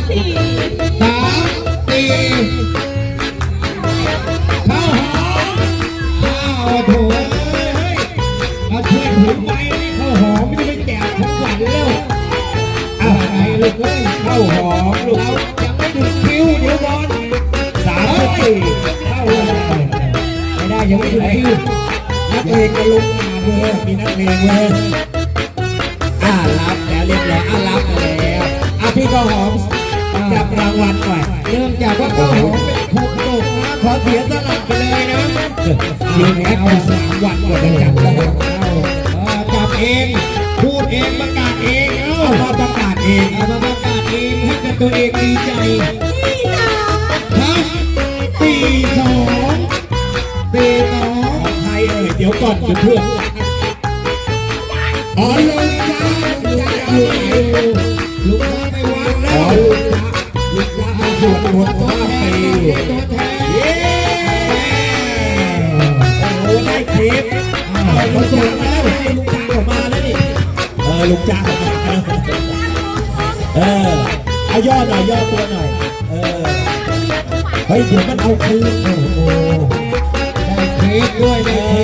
ข้าวหอมข้าวโถเอาช่วยถือไม้ข้าวหอมไม่ได้ไปแจกของขวัญแล้วอะไรลูกเอ้ยข้าวหอมลูกเรายังไม่ถึงคิวเดี๋ยวก่อน34เข้าไม่ได้ยังไม่ถึงคิวนักเลงก็ลุกมาเลยมีนักเลงเลยรับแล้วเรียบร้อยรับแล้วพี่ข้าวหอมจับรางวัลหน่อยเริ่มจากว่าข้าวหอมเป็นถูกตกนะขอเสียสละไปเลยนะยืนแอคอยู่3 วันกว่าจะจับแล้วจับเองพูดเองประกาศเองมาประกาศเองมาประกาศเองให้กับตัวเองดีใจตีสองใครเอ่ยเดี๋ยวก่อนจะเพื่อนอ๋อลุงจ้าอยู่ไหนลุงจ้าไม่วางแล้วลุงจ้าเอาส่วนลด5 ปีเย้โอ้ได้คลิปลุงจ้ามาแล้วลุงจ้าออกมาแล้วนี่ลุงจ้าออกมาเอาย่อหน่อยย่อตัวหน่อยเฮ้ยเดี๋ยวมันเอาคืนโอ้โหได้คลิปด้วยได้คลิ